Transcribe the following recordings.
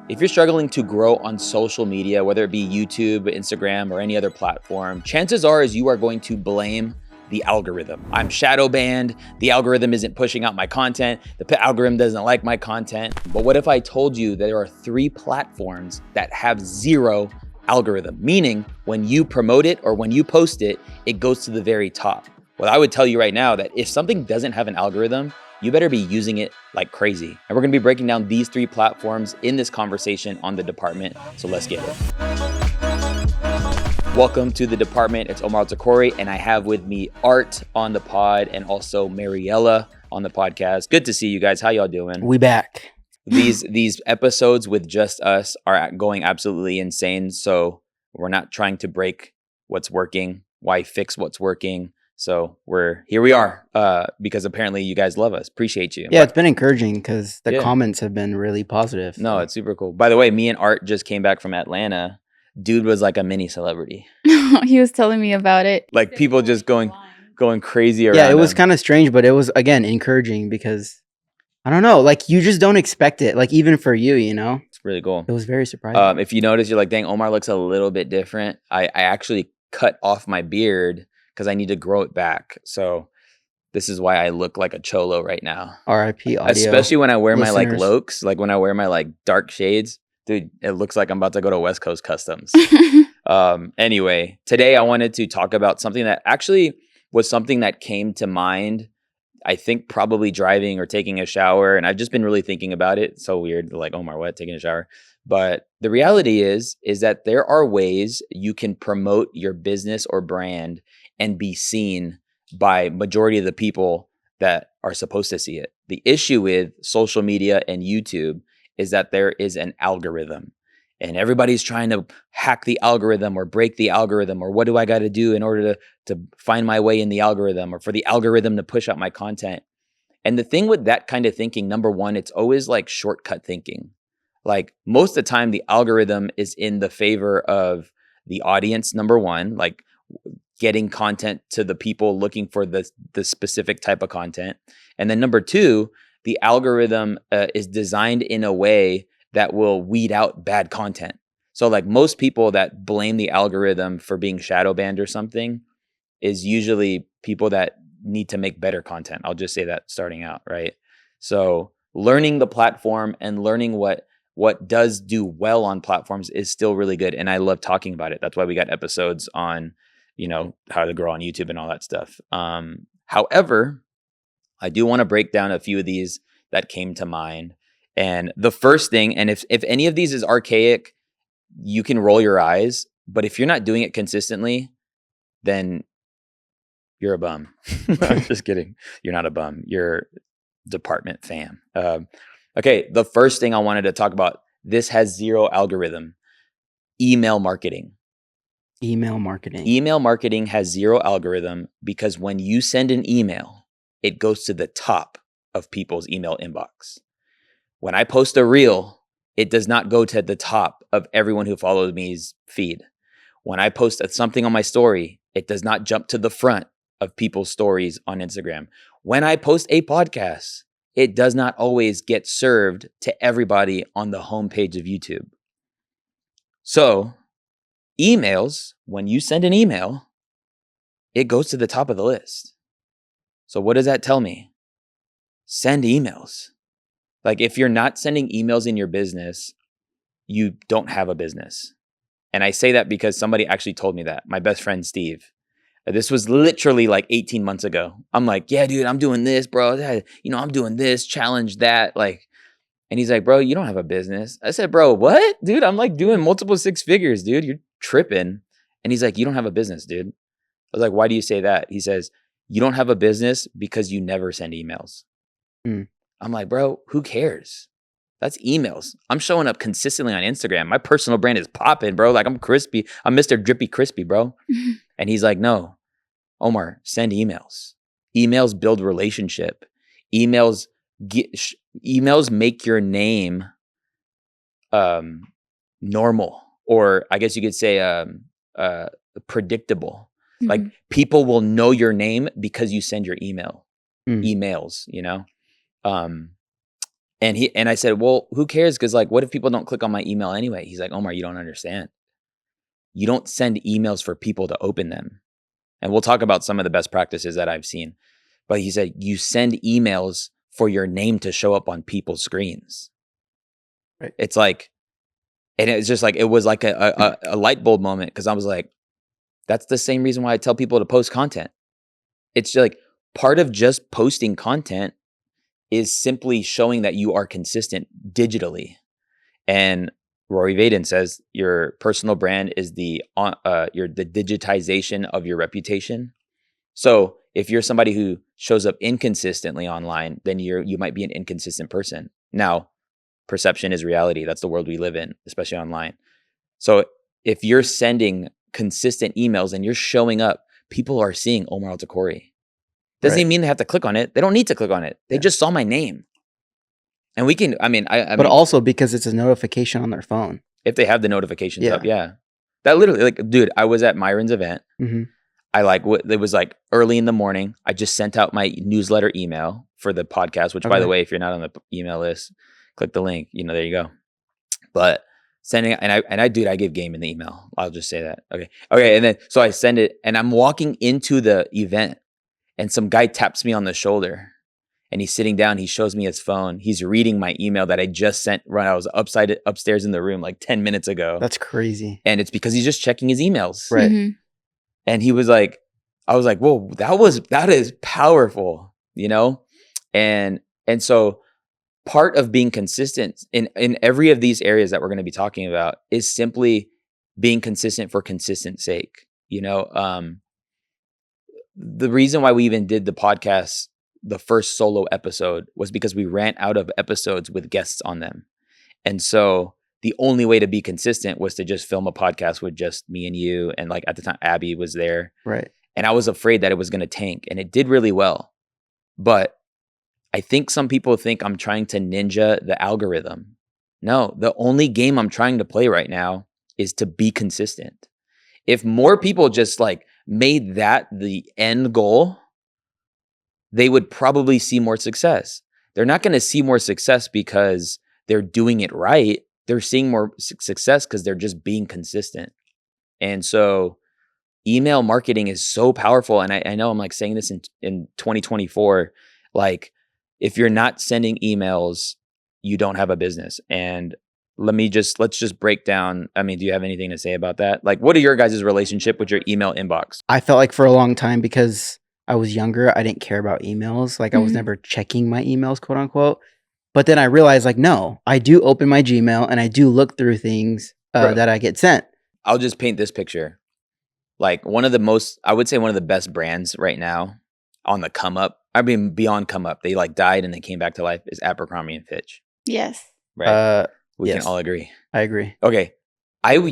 If you're struggling to grow on social media, whether it be YouTube, Instagram, or any other platform, chances are is you are going to blame the algorithm. I'm shadow banned. The algorithm isn't pushing out my content. The algorithm doesn't like my content. But what if I told you that there are 3 platforms that have 0 algorithm? Meaning when you promote it or when you post it, it goes to the very top. Well, I would tell you right now that if something doesn't have an algorithm, you better be using it like crazy. And we're gonna be breaking down these 3 platforms in this conversation on The Department. So let's get it. Welcome to The Department. It's Omar and I have with me Art on the pod and also Mariella on the podcast. Good to see you guys. How y'all doing? We back. These episodes with just us are going absolutely insane. So we're not trying to break what's working. Why fix what's working? So here we are because apparently you guys love us. Appreciate you. Yeah, it's been encouraging because the comments have been really positive. So. No, it's super cool. By the way, me and Art just came back from Atlanta. Dude was like a mini celebrity. He was telling me about it. Like people just going crazy around. Yeah, it was kind of strange, but it was, again, encouraging because, I don't know, like you just don't expect it. Like even for you, you know? It's really cool. It was very surprising. If you notice, you're like, dang, Omar looks a little bit different. I actually cut off my beard because I need to grow it back. So this is why I look like a cholo right now. R.I.P. audio. Especially when I wear my like listeners. lokes, like when I wear my like dark shades. Dude, it looks like I'm about to go to West Coast Customs. Anyway, today I wanted to talk about something that actually was something that came to mind, I think probably driving or taking a shower. And I've just been really thinking about it. It's so weird, like, Omar, what, taking a shower? But the reality is that there are ways you can promote your business or brand and be seen by majority of the people that are supposed to see it. The issue with social media and YouTube is that there is an algorithm and everybody's trying to hack the algorithm or break the algorithm, or what do I got to do in order to find my way in the algorithm, or for the algorithm to push out my content. And the thing with that kind of thinking, number one, it's always like shortcut thinking. Like most of the time the algorithm is in the favor of the audience, number one, like getting content to the people looking for the specific type of content. And then number two, the algorithm is designed in a way that will weed out bad content. So like most people that blame the algorithm for being shadow banned or something is usually people that need to make better content. I'll just say that starting out, right? So learning the platform and learning what does do well on platforms is still really good. And I love talking about it. That's why we got episodes on, how to grow on YouTube and all that stuff. However, I do want to break down a few of these that came to mind. And the first thing, and if any of these is archaic, you can roll your eyes. But if you're not doing it consistently, then you're a bum. I'm just kidding. You're not a bum. You're Department fam. Okay, the first thing I wanted to talk about, this has 0 algorithm. Email marketing. Email marketing. Email marketing has 0 algorithm because when you send an email, it goes to the top of people's email inbox. When I post a reel, it does not go to the top of everyone who follows me's feed. When I post something on my story, it does not jump to the front of people's stories on Instagram. When I post a podcast, it does not always get served to everybody on the homepage of YouTube. So emails, when you send an email, it goes to the top of the list. So what does that tell me? Send emails. Like if you're not sending emails in your business, you don't have a business. And I say that because somebody actually told me that. My best friend, Steve. This was literally like 18 months ago. I'm like, yeah, dude, I'm doing this, bro. I'm doing this, challenge that. And he's like, bro, you don't have a business. I said, bro, what? Dude, I'm like doing multiple 6 figures, dude. You're tripping. And he's like, you don't have a business, dude. I was like, why do you say that? He says, you don't have a business because you never send emails. I'm like, bro, who cares? That's emails. I'm showing up consistently on Instagram. My personal brand is popping, bro. Like I'm crispy. I'm Mr. Drippy Crispy, bro. And he's like, no, Omar, send emails. Emails build relationship. Emails make your name normal, or I guess you could say predictable. Mm-hmm. Like people will know your name because you send your emails, And I said, well, who cares? Because like, what if people don't click on my email anyway? He's like, Omar, you don't understand. You don't send emails for people to open them. And we'll talk about some of the best practices that I've seen. But he said, you send emails for your name to show up on people's screens. Right. It's like, and it's just like, it was like a light bulb moment. Cause I was like, that's the same reason why I tell people to post content. It's like part of just posting content is simply showing that you are consistent digitally. And Rory Vaden says your personal brand is the digitization of your reputation. So if you're somebody who shows up inconsistently online, then you might be an inconsistent person. Now, perception is reality. That's the world we live in, especially online. So if you're sending consistent emails and you're showing up, people are seeing Omar Al-Takori. Doesn't even mean they have to click on it. They don't need to click on it. They just saw my name. And we can, I mean, but also because it's a notification on their phone. If they have the notifications up, that literally, like, dude, I was at Myron's event. Mm-hmm. It was like early in the morning. I just sent out my newsletter email for the podcast, which by the way, if you're not on the email list, click the link, there you go. But sending, I give game in the email. I'll just say that. Okay. And then, so I send it and I'm walking into the event and some guy taps me on the shoulder. And he's sitting down. He shows me his phone. He's reading my email that I just sent when I was upstairs in the room like 10 minutes ago. That's crazy. And it's because he's just checking his emails. Right. Mm-hmm. And he was like, I was like, whoa, that is powerful, And so part of being consistent in every of these areas that we're going to be talking about is simply being consistent for consistent sake. The reason why we even did the podcast, the first solo episode, was because we ran out of episodes with guests on them. And so the only way to be consistent was to just film a podcast with just me and you. And like at the time, Abby was there. Right. And I was afraid that it was going to tank, and it did really well. But I think some people think I'm trying to ninja the algorithm. No, the only game I'm trying to play right now is to be consistent. If more people just like made that the end goal, they would probably see more success. They're not going to see more success because they're doing it right. They're seeing more success because they're just being consistent. And so email marketing is so powerful. And I know I'm like saying this in 2024, like if you're not sending emails, you don't have a business. And let's just break down. I mean, do you have anything to say about that? Like, what are your guys' relationship with your email inbox? I felt like for a long time, because I was younger, I didn't care about emails. Like I was never checking my emails, quote unquote. But then I realized like, no, I do open my Gmail and I do look through things that I get sent. I'll just paint this picture. Like I would say one of the best brands right now on the come up. I mean, beyond come up, they like died and they came back to life, is Abercrombie and Fitch. Yes. Right. We can all agree. I agree. Okay. I'm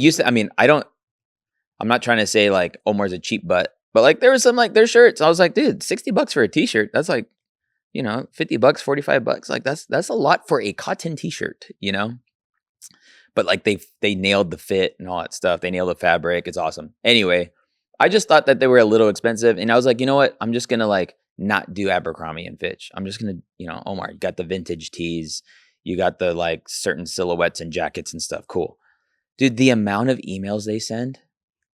not trying to say like Omar's a cheap butt, but like there was some like their shirts. I was like, dude, $60 for a t-shirt. That's like, $50, $45. Like that's a lot for a cotton t-shirt, But like they nailed the fit and all that stuff. They nailed the fabric. It's awesome. Anyway, I just thought that they were a little expensive. And I was like, you know what? I'm just going to like not do Abercrombie and Fitch. I'm just going to, Omar, you got the vintage tees. You got the like certain silhouettes and jackets and stuff. Cool. Dude, the amount of emails they send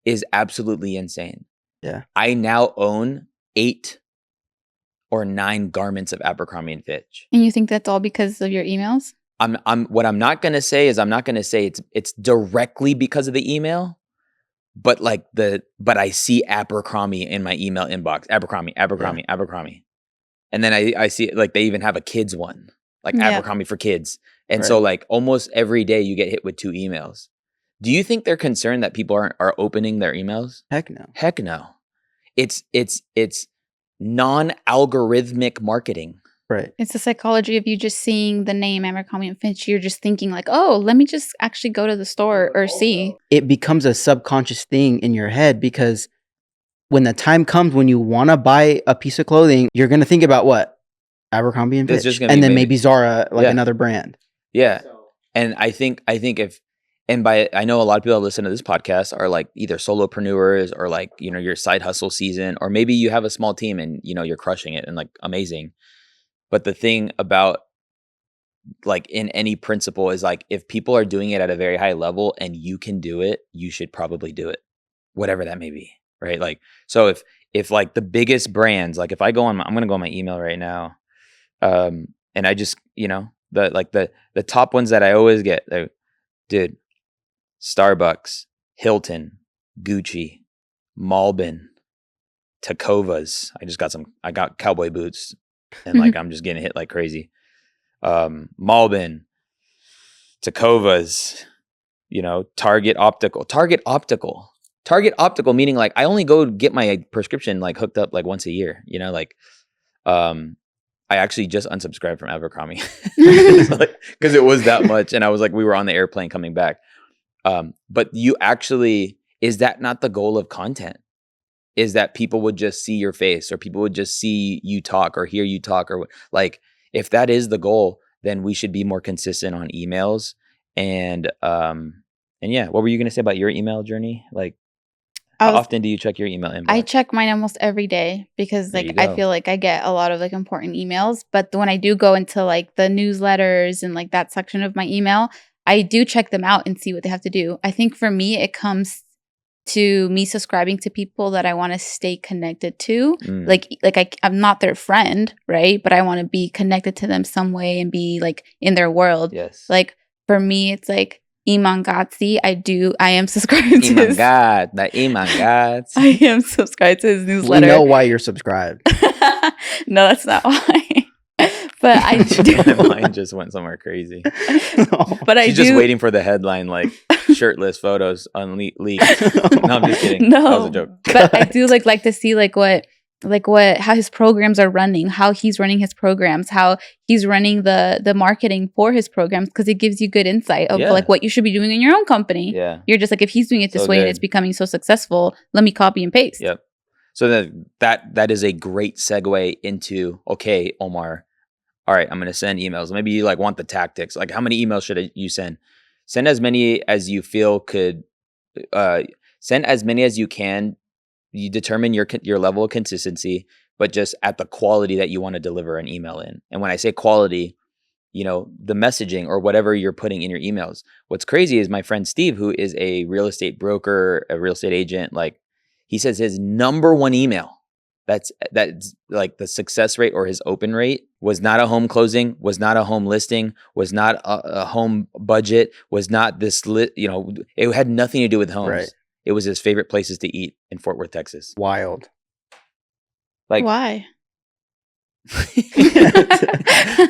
is absolutely insane. Yeah. I now own 8 or 9 garments of Abercrombie and Fitch. And you think that's all because of your emails? What I'm not going to say is it's directly because of the email, but I see Abercrombie in my email inbox. Abercrombie. And then I see like they even have a kids one, like Abercrombie for kids. And so like almost every day you get hit with 2 emails. Do you think they're concerned that people are opening their emails? Heck no. Heck no. It's non-algorithmic marketing. Right. It's the psychology of you just seeing the name Abercrombie and Fitch. You're just thinking like, oh, let me just actually go to the store or see. It becomes a subconscious thing in your head because when the time comes when you want to buy a piece of clothing, you're going to think about what? Abercrombie and Fitch. And then maybe Zara, like another brand. Yeah. And I think I know a lot of people that listen to this podcast are like either solopreneurs or like, your side hustle season, or maybe you have a small team and, you're crushing it and like amazing. But the thing about like in any principle is like, if people are doing it at a very high level and you can do it, you should probably do it, whatever that may be. Right. Like, so if like the biggest brands, like if I go on I'm going to go on my email right now. And I just, the top ones that I always get, dude, Starbucks, Hilton, Gucci, Malbin, Tacovas. I got cowboy boots and like, I'm just getting hit like crazy. Malbin, Tacovas, Target Optical, meaning like I only go get my prescription like hooked up like once a year, I actually just unsubscribed from Abercrombie because it was that much. And I was like, we were on the airplane coming back. But is that not the goal of content? Is that people would just see your face or people would just see you talk or hear you talk or like, if that is the goal, then we should be more consistent on emails. And yeah, what were you going to say about your email journey? Like, how often do you check your email inbox? I check mine almost every day because like I feel like I get a lot of like important emails. But when I do go into like the newsletters and like that section of my email, I do check them out and see what they have to do. I think for me, it comes to me subscribing to people that I want to stay connected to. I'm not their friend, right? But I want to be connected to them some way and be like in their world. Yes. Like for me, it's like Iman Gatsi. I am subscribed to his. Iman Gatsi. I am subscribed to his newsletter. We know why you're subscribed. No, that's not why. But I do. Mine just went somewhere crazy. But She's just waiting for the headline, like shirtless photos on leaked. No, I'm just kidding. No, that was a joke. But I do like to see how his programs are running, how he's running his programs, how he's running the marketing for his programs, because it gives you good insight of like what you should be doing in your own company. Yeah. You're just like, if he's doing it this way and it's becoming so successful, let me copy and paste. Yep. So that is a great segue into, okay, Omar, all right, I'm going to send emails. Maybe you like want the tactics. Like, how many emails should you send? Send as many as you feel could, send as many as you can. You determine your level of consistency, but just at the quality that you want to deliver an email in. And when I say quality, the messaging or whatever you're putting in your emails. What's crazy is my friend Steve, who is a real estate broker, a real estate agent, like he says his number one email, that's like the success rate or his open rate, was not a home closing, was not a home listing, was not a home budget, was not this, it had nothing to do with homes. Right. It was his favorite places to eat in Fort Worth, Texas. Wild. Like, why?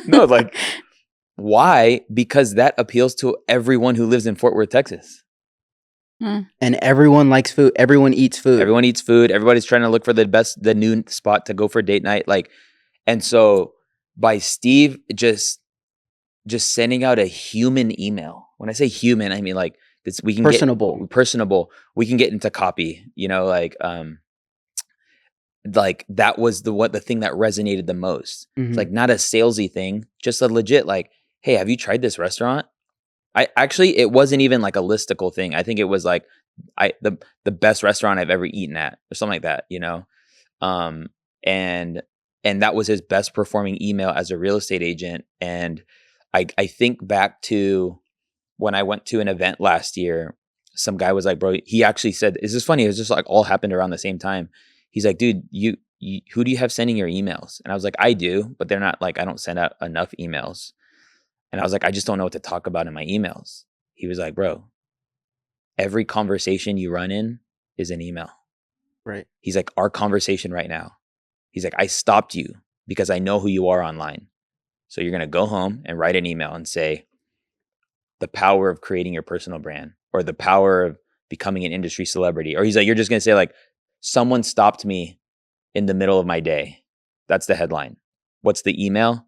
No, like, why? Because that appeals to everyone who lives in Fort Worth, Texas. And everyone likes food. Everyone eats food. Everyone eats food. Everybody's trying to look for the new spot to go for date night. Like, and so by Steve just sending out a human email. When I say human, I mean like this. We can personable. We can get into copy. Like that was the thing that resonated the most. Mm-hmm. It's like not a salesy thing, just a legit like, hey, have you tried this restaurant? It wasn't even like a listicle thing. I think it was like the best restaurant I've ever eaten at or something like that, and that was his best performing email as a real estate agent. And I think back to when I went to an event last year, some guy was like, bro, he actually said, is this funny? It was just like all happened around the same time. He's like, dude, you who do you have sending your emails? And I was like, I do, but they're not like, I don't send out enough emails. And I was like, I just don't know what to talk about in my emails. He was like, bro, every conversation you run in is an email. Right. He's like, our conversation right now. He's like, I stopped you because I know who you are online. So you're going to go home and write an email and say the power of creating your personal brand or the power of becoming an industry celebrity. Or he's like, you're just going to say like, someone stopped me in the middle of my day. That's the headline. What's the email?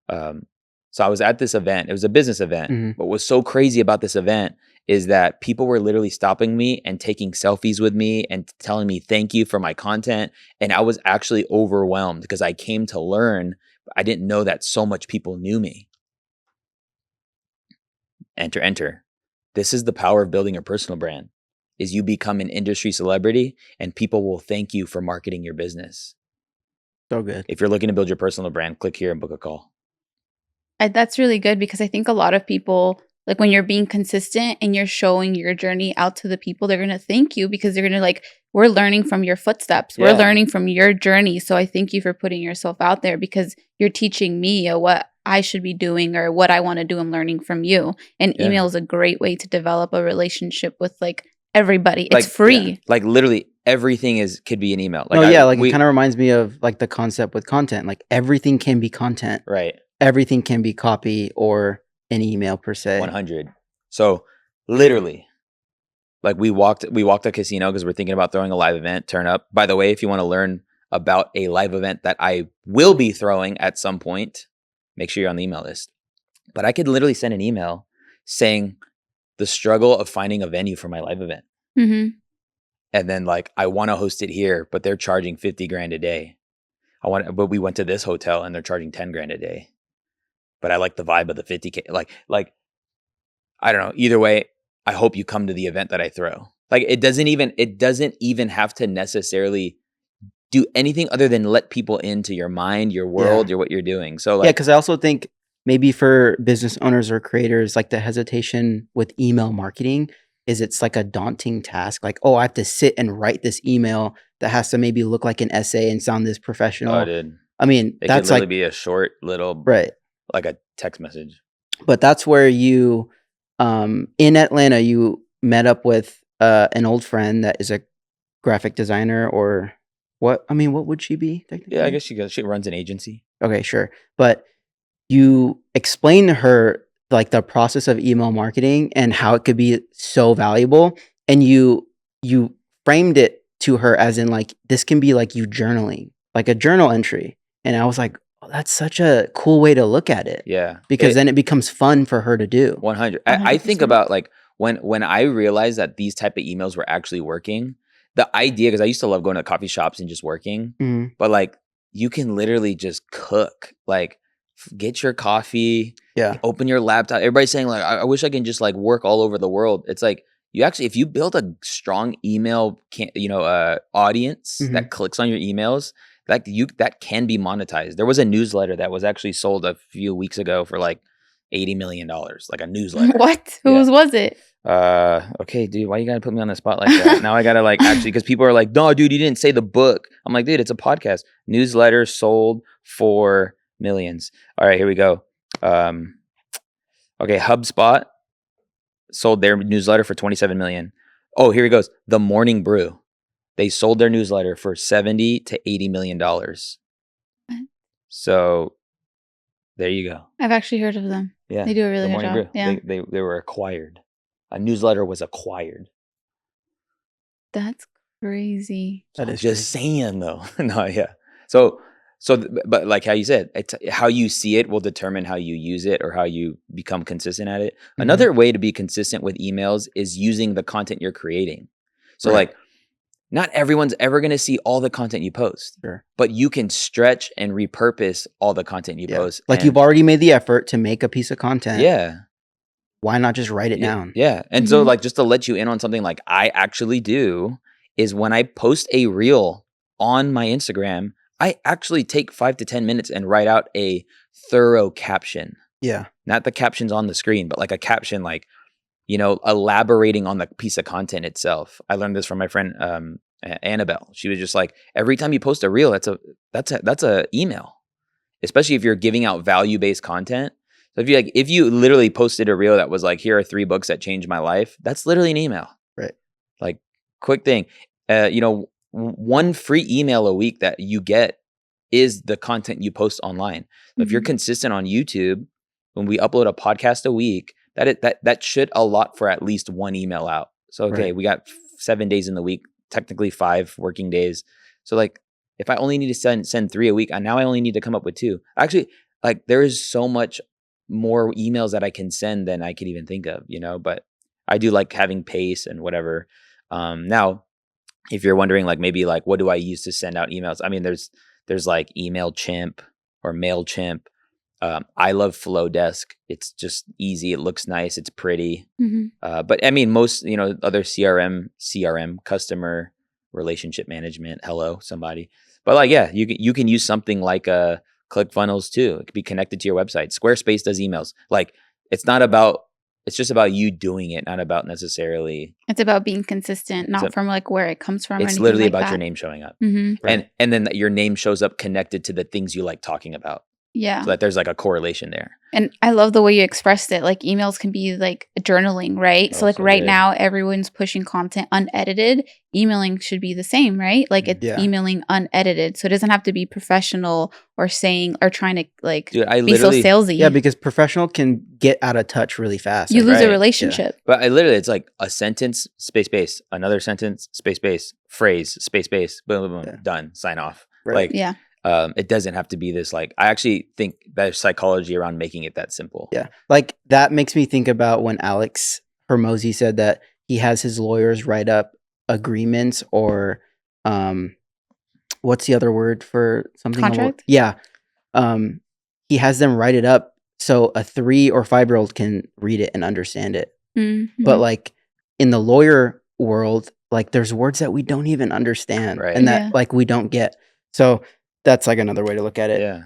So I was at this event. It was a business event. Mm-hmm. What was so crazy about this event is that people were literally stopping me and taking selfies with me and telling me thank you for my content. And I was actually overwhelmed because I came to learn. I didn't know that so much people knew me. Enter. This is the power of building a personal brand, is you become an industry celebrity and people will thank you for marketing your business. So good. If you're looking to build your personal brand, click here and book a call. That's really good because I think a lot of people, like when you're being consistent and you're showing your journey out to the people, they're going to thank you because they're going to like, we're learning from your footsteps. We're learning from your journey. So I thank you for putting yourself out there because you're teaching me what I should be doing or what I want to do and learning from you. And email is a great way to develop a relationship with like everybody. It's free. Yeah. Like literally everything could be an email. Like it kind of reminds me of like the concept with content. Like everything can be content. Right. Everything can be copy or an email per se. 100. So literally, like we walked a casino because we're thinking about throwing a live event. Turn up. By the way, if you want to learn about a live event that I will be throwing at some point, make sure you're on the email list. But I could literally send an email saying the struggle of finding a venue for my live event. Mm-hmm. And then like, I want to host it here, but they're charging 50 grand a day. But we went to this hotel and they're charging 10 grand a day. But I like the vibe of the 50K. Like, I don't know. Either way, I hope you come to the event that I throw. Like it doesn't even have to necessarily do anything other than let people into your mind, your world, what you're doing. So like, because I also think maybe for business owners or creators, like the hesitation with email marketing is it's like a daunting task. Like, oh, I have to sit and write this email that has to maybe look like an essay and sound this professional. Oh, dude. I mean, it that's could like be a short little, right, like a text message. But that's where you, in Atlanta, you met up with an old friend that is a graphic designer or what? I mean, what would she be technically? Yeah, I guess she runs an agency. Okay, sure. But you explained to her like the process of email marketing and how it could be so valuable. And you framed it to her as in like, this can be like you journaling, like a journal entry. And I was like, oh, that's such a cool way to look at it. Yeah. Because then it becomes fun for her to do. 100. I think about like when I realized that these type of emails were actually working, the idea, because I used to love going to coffee shops and just working, but like you can literally just cook, like get your coffee, open your laptop. Everybody's saying like, I wish I can just like work all over the world. It's like, you actually, if you build a strong email, audience that clicks on your emails, that can be monetized. There was a newsletter that was actually sold a few weeks ago for like $80 million, like a newsletter. What? Whose was it? Okay, dude, why you gotta put me on the spot like that? Now I gotta like actually, because people are like, no, dude, you didn't say the book. I'm like, dude, it's a podcast. Newsletter sold for millions. All right, here we go. Okay, HubSpot sold their newsletter for 27 million. Oh, here he goes. The Morning Brew. They sold their newsletter for 70 to 80 million dollars. So there you go. I've actually heard of them. Yeah. They do a really good job. Brew. Yeah. They were acquired. A newsletter was acquired. That's crazy. That is just saying though. No, yeah. So, but like how you said, how you see it will determine how you use it or how you become consistent at it. Another way to be consistent with emails is using the content you're creating. So like, not everyone's ever going to see all the content you post, but you can stretch and repurpose all the content you post. Like you've already made the effort to make a piece of content. Yeah. Why not just write it down? Yeah. And so like, just to let you in on something like I actually do is when I post a reel on my Instagram, I actually take 5 to 10 minutes and write out a thorough caption. Yeah. Not the captions on the screen, but like a caption, like, elaborating on the piece of content itself. I learned this from my friend, Annabelle. She was just like, every time you post a reel, that's a email, especially if you're giving out value-based content. So if you literally posted a reel that was like, here are 3 books that changed my life, that's literally an email. Right. Like quick thing, one free email a week that you get is the content you post online. So if you're consistent on YouTube, when we upload a podcast a week, that should allot for at least 1 email out. So, okay, we got 7 days in the week, technically 5 working days. So like, if I only need to send 3 a week, and now I only need to come up with 2. Actually, like there is so much more emails that I can send than I could even think of, but I do like having pace and whatever. Now, if you're wondering, like maybe like, what do I use to send out emails? I mean, there's like MailChimp or MailChimp. I love Flowdesk. It's just easy. It looks nice. It's pretty. But I mean, most, other CRM, customer relationship management. Hello, somebody. But like, yeah, you can use something like ClickFunnels too. It could be connected to your website. Squarespace does emails. Like it's just about you doing it, not about necessarily. It's about being consistent, not from like where it comes from. It's or literally like about that. your name showing up. Right. And then your name shows up connected to the things you like talking about. Yeah. So that there's like a correlation there. And I love the way you expressed it. Like emails can be like journaling, right? So like right now, everyone's pushing content unedited. Emailing should be the same, right? Like it's emailing unedited. So it doesn't have to be professional or saying or trying to like be so salesy. Yeah, because professional can get out of touch really fast. You lose a relationship. Yeah. But it's like a sentence, space, another sentence, space, phrase, space, boom, boom, boom, done, sign off. Right. Like, it doesn't have to be this like, I actually think there's psychology around making it that simple. Yeah. Like that makes me think about when Alex Hormozy said that he has his lawyers write up agreements or what's the other word for something? Contract? Yeah. He has them write it up so a 3 or 5-year-old can read it and understand it. Mm-hmm. But like in the lawyer world, like there's words that we don't even understand and that like we don't get. So that's like another way to look at it. Yeah.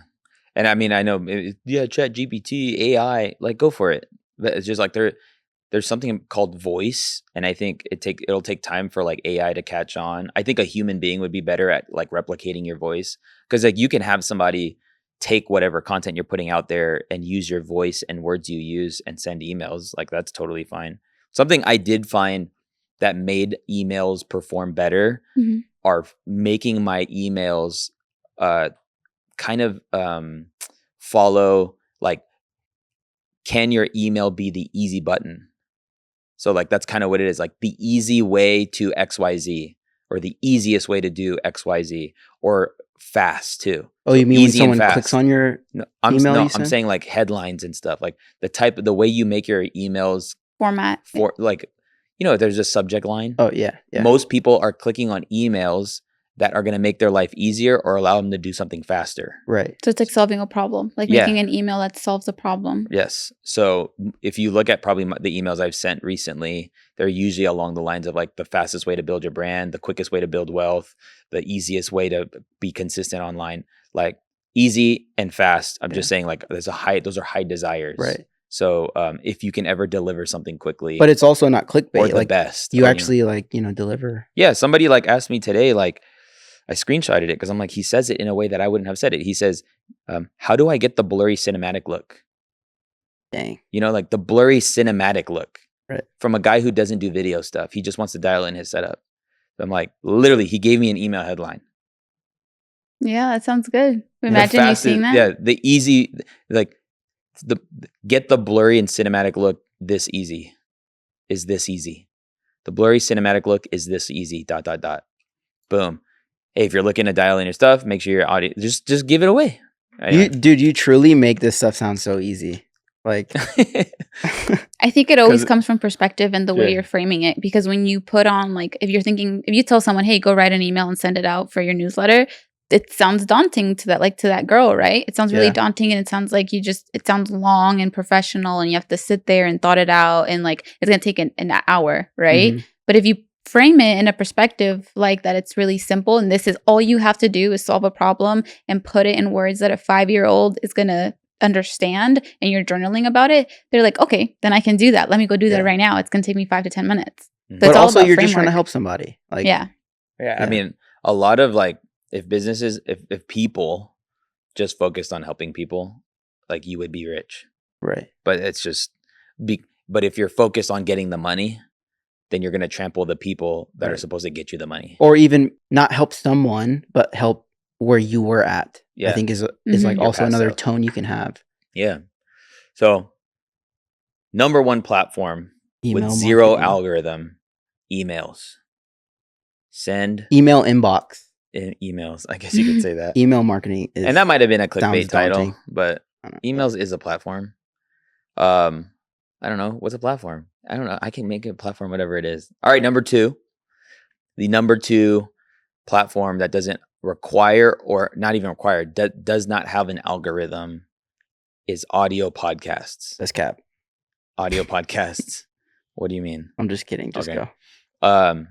And I mean, I know, Chat GPT, AI, like go for it. But it's just like there's something called voice. And I think it'll take time for like AI to catch on. I think a human being would be better at like replicating your voice. Because like you can have somebody take whatever content you're putting out there and use your voice and words you use and send emails. Like that's totally fine. Something I did find that made emails perform better are making my emails kind of follow like, can your email be the easy button? So like that's kind of what it is, like the easy way to XYZ or the easiest way to do XYZ or fast too. Oh, you mean when someone clicks on your email? I'm saying like headlines and stuff, like the way you make your emails format for like, there's a subject line. Oh yeah. Most people are clicking on emails that are going to make their life easier or allow them to do something faster. Right. So it's like solving a problem, like making an email that solves a problem. Yes. So if you look at probably the emails I've sent recently, they're usually along the lines of like the fastest way to build your brand, the quickest way to build wealth, the easiest way to be consistent online, like easy and fast. I'm just saying like those are high desires. Right. So if you can ever deliver something quickly, but it's also not clickbait. Or the like best. You actually like, deliver. Yeah. Somebody like asked me today, like, I screenshotted it because I'm like, he says it in a way that I wouldn't have said it. He says, how do I get the blurry cinematic look? Dang. Like the blurry cinematic look from a guy who doesn't do video stuff. He just wants to dial in his setup. So I'm like, literally, he gave me an email headline. Yeah, that sounds good. Imagine you seeing that. Yeah, the easy, like get the blurry and cinematic look this easy. Is this easy? The blurry cinematic look is this easy, ... Boom. Hey, if you're looking to dial in your stuff, make sure your audio, just give it away. Dude, you truly make this stuff sound so easy. Like, I think it always comes from perspective and the way you're framing it. Because when you put on, like, if you tell someone, hey, go write an email and send it out for your newsletter, it sounds daunting to that girl, right? It sounds really daunting, and it sounds like it sounds long and professional, and you have to sit there and thought it out, and like it's gonna take an hour, right? Mm-hmm. But if you frame it in a perspective like that, it's really simple, and this is all you have to do is solve a problem and put it in words that a 5-year-old is gonna understand, and you're journaling about it. They're like, okay, then I can do that. Let me go do that right now. It's gonna take me 5 to 10 minutes. So but also, you're just trying to help somebody. Like, yeah. I mean, a lot of like, if people just focused on helping people, like you would be rich. Right. But it's just, but if you're focused on getting the money, then you're going to trample the people that are supposed to get you the money. Or even not help someone, but help where you were at. Yeah. I think is like also another tone you can have. Yeah. So number one platform email with zero algorithm, emails. Send. Email inbox. In emails, I guess you could say that. Email marketing is, and that might have been a clickbait title, but emails is a platform. I don't know. What's a platform? I don't know. I can make a platform, whatever it is. All right, number two. The number two platform that doesn't require, or not even require, does not have an algorithm is audio podcasts. That's cap. Audio podcasts. What do you mean? I'm just kidding. Just go.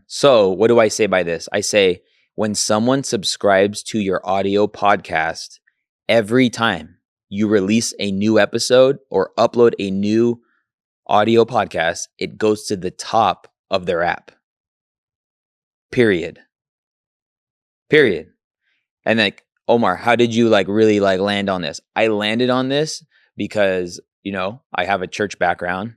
So what do I say by this? I say, when someone subscribes to your audio podcast every time you release a new episode or upload a new audio podcast, it goes to the top of their app. Period. And like, Omar, how did you like really like land on this? I landed on this because, you know, I have a church background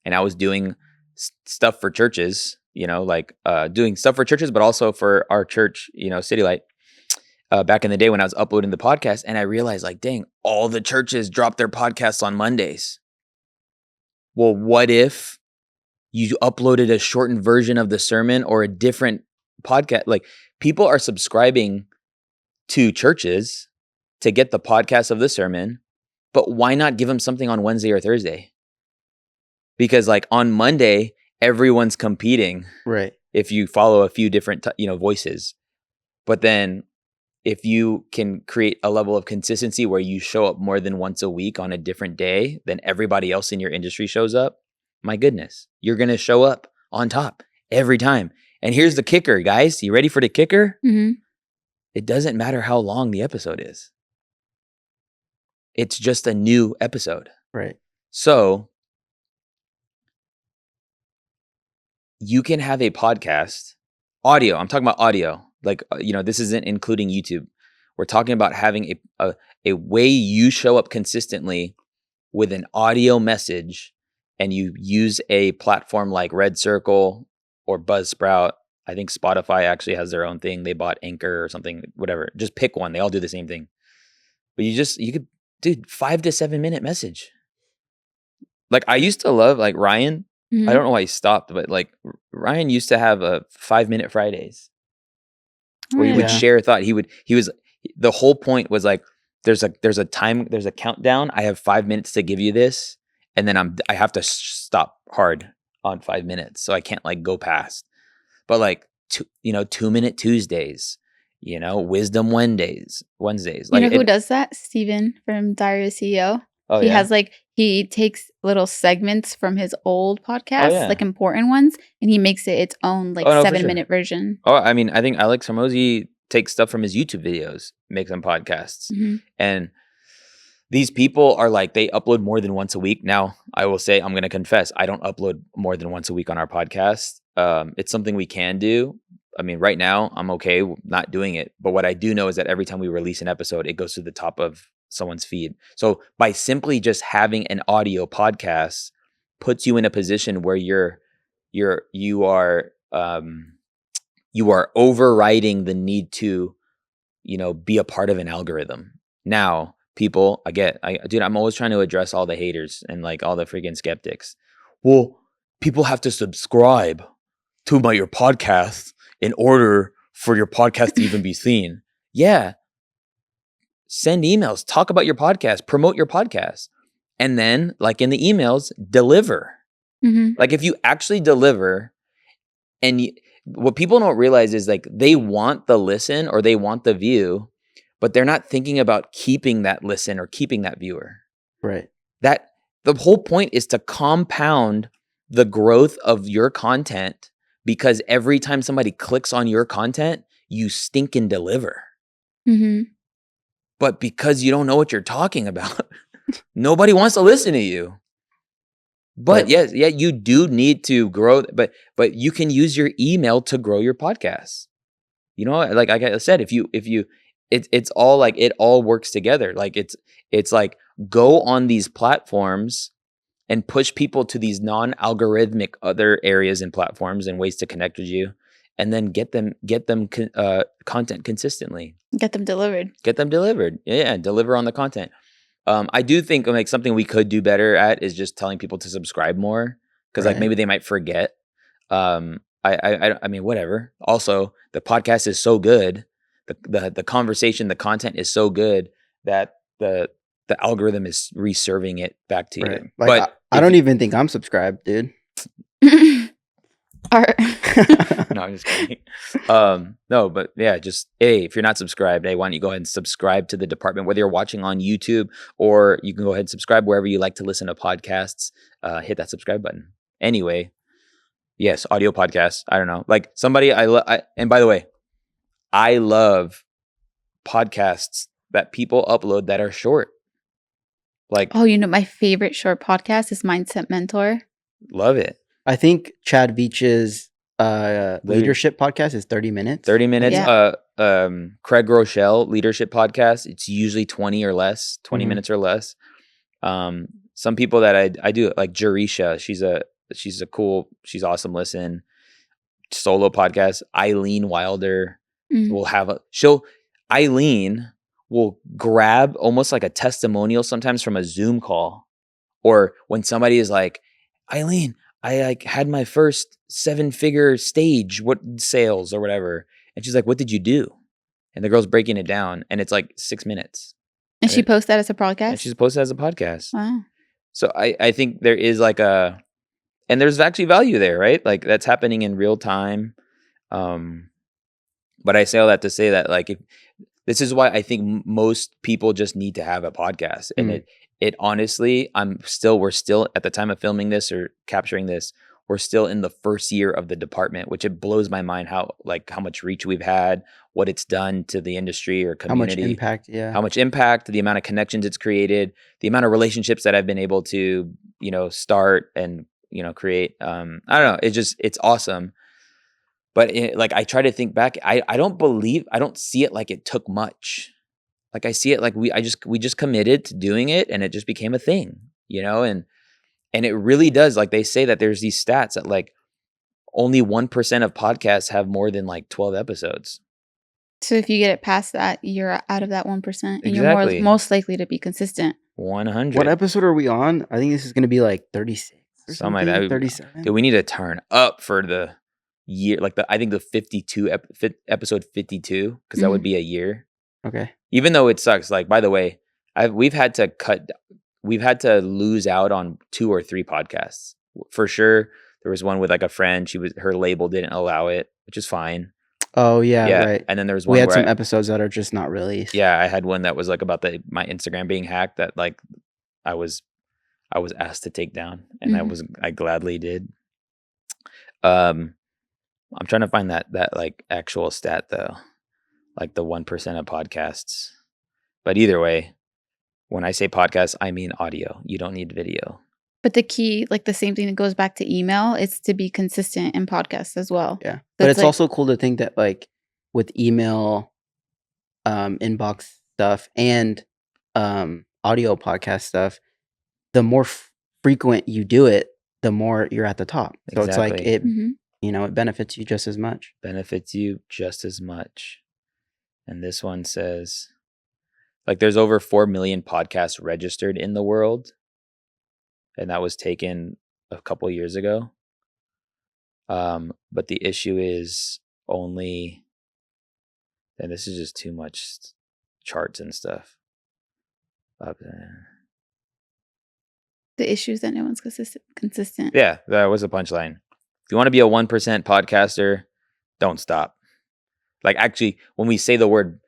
and I was doing stuff for churches, you know, like doing stuff for churches, but also for our church, you know, City Light, back in the day when I was uploading the podcast. And I realized like, dang, all the churches drop their podcasts on Mondays. Well, what if you uploaded a shortened version of the sermon or a different podcast? Like, people are subscribing to churches to get the podcast of the sermon, but why not give them something on Wednesday or Thursday? Because like on Monday, everyone's competing. Right. If you follow a few different, voices, but then if you can create a level of consistency where you show up more than once a week on a different day than everybody else in your industry shows up, my goodness, you're going to show up on top every time. And here's the kicker, guys. You ready for the kicker? Mm-hmm. It doesn't matter how long the episode is. It's just a new episode. Right. So you can have a podcast, audio. I'm talking about audio. Like, this isn't including YouTube. We're talking about having a way you show up consistently with an audio message, and you use a platform like Red Circle or Buzzsprout. I think Spotify actually has their own thing. They bought Anchor or something, whatever. Just pick one. They all do the same thing. But you could, dude, 5 to 7 minute message. Like, I used to love like Ryan. Mm-hmm. I don't know why he stopped, but like Ryan used to have a 5-minute Fridays where he would share a thought. The whole point was like, there's a countdown. I have 5 minutes to give you this. And then I have to stop hard on 5 minutes. So I can't like go past. But like, 2-minute Tuesdays, Wisdom Wednesdays. Like, who does that? Steven from Diary CEO. Oh, he has he takes little segments from his old podcasts, like important ones, and he makes it its own 7-minute version. Oh, I mean, I think Alex Hormozy takes stuff from his YouTube videos, makes them podcasts. Mm-hmm. And these people are like, they upload more than once a week. Now, I will say, I'm going to confess, I don't upload more than once a week on our podcast. It's something we can do. I mean, right now, I'm okay not doing it. But what I do know is that every time we release an episode, it goes to the top of someone's feed. So by simply just having an audio podcast puts you in a position where you are overriding the need to, be a part of an algorithm. Now, people, I'm always trying to address all the haters and like all the freaking skeptics. Well, people have to subscribe to your podcast in order for your podcast to even be seen. Yeah. Send emails, talk about your podcast, promote your podcast. And then, like in the emails, deliver. Mm-hmm. Like if you actually deliver, and what people don't realize is like they want the listen or they want the view, but they're not thinking about keeping that listen or keeping that viewer. Right. That the whole point is to compound the growth of your content, because every time somebody clicks on your content, you stinking deliver. Mm-hmm. But because you don't know what you're talking about, nobody wants to listen to you. But yes, you do need to grow, but you can use your email to grow your podcast. Like I said, it's all like, it all works together. Like it's like, go on these platforms and push people to these non-algorithmic other areas and platforms and ways to connect with you, and then get them content consistently. Get them delivered. Yeah, deliver on the content. I do think like something we could do better at is just telling people to subscribe more, because like maybe they might forget. I mean, whatever. Also, the podcast is so good, the conversation, the content is so good that the algorithm is reserving it back to you. Like, But I don't even think I'm subscribed, dude. No, I'm just kidding. No, but yeah, just if you're not subscribed, why don't you go ahead and subscribe to the department, whether you're watching on YouTube or you can go ahead and subscribe wherever you like to listen to podcasts. Hit that subscribe button. Anyway, yes, audio podcasts. I don't know, like somebody and by the way, I love podcasts that people upload that are short. Like, Oh, my favorite short podcast is Mindset Mentor. love it. I think Chad Veach's leadership podcast is 30 minutes. 30 minutes. Yeah. Craig Rochelle leadership podcast. It's usually 20 or less, 20 minutes or less. Some people that I do like Jerisha. She's awesome. Listen, solo podcast. Eileen Wilder will have Eileen will grab almost like a testimonial sometimes from a Zoom call, or when somebody is like, Eileen, I like had my first 7-figure stage, sales or whatever. And she's like, what did you do? And the girl's breaking it down, and it's like 6 minutes. And she posts that as a podcast? And she's posted as a podcast. Wow. So I think there is like and there's actually value there, right? Like that's happening in real time. But I say all that to say that like this is why I think most people just need to have a podcast. And it honestly, we're still at the time of filming this or capturing this, we're still in the first year of the department, which it blows my mind how much reach we've had, what it's done to the industry or community. How much impact, How much impact, the amount of connections it's created, the amount of relationships that I've been able to, start and, create. I don't know. It's awesome. But I try to think back, I don't see it like it took much. Like I see it like we just committed to doing it, and it just became a thing, and it really does. Like they say that there's these stats that like only 1% of podcasts have more than like 12 episodes. So if you get it past that, you're out of that 1%, and Exactly. you're most likely to be consistent. 100. What episode are we on? I think this is going to be like 36 or Something like that. 37. Dude, we need to turn up for the year, I think the 52 episode 52, because that would be a year. Okay. Even though it sucks, like, by the way, we've had to lose out on 2 or 3 podcasts for sure. There was one with like a friend. Her label didn't allow it, which is fine. Oh yeah, right. And then there was one we had where some episodes that are just not released. Yeah, I had one that was like about my Instagram being hacked that like I was asked to take down, and I gladly did. I'm trying to find that like actual stat though, like the 1% of podcasts. But either way, when I say podcast, I mean audio. You don't need video. But the key, like the same thing that goes back to email, it's to be consistent in podcasts as well. Yeah. But it's also cool to think that like with email, inbox stuff and audio podcast stuff, the more frequent you do it, the more you're at the top. So it's like it it benefits you just as much. And this one says, like, there's over 4 million podcasts registered in the world. And that was taken a couple years ago. But the issue is only, and this is just too much charts and stuff. The issue is that no one's consistent. Yeah, that was a punchline. If you want to be a 1% podcaster, don't stop. Like, actually, when we say the word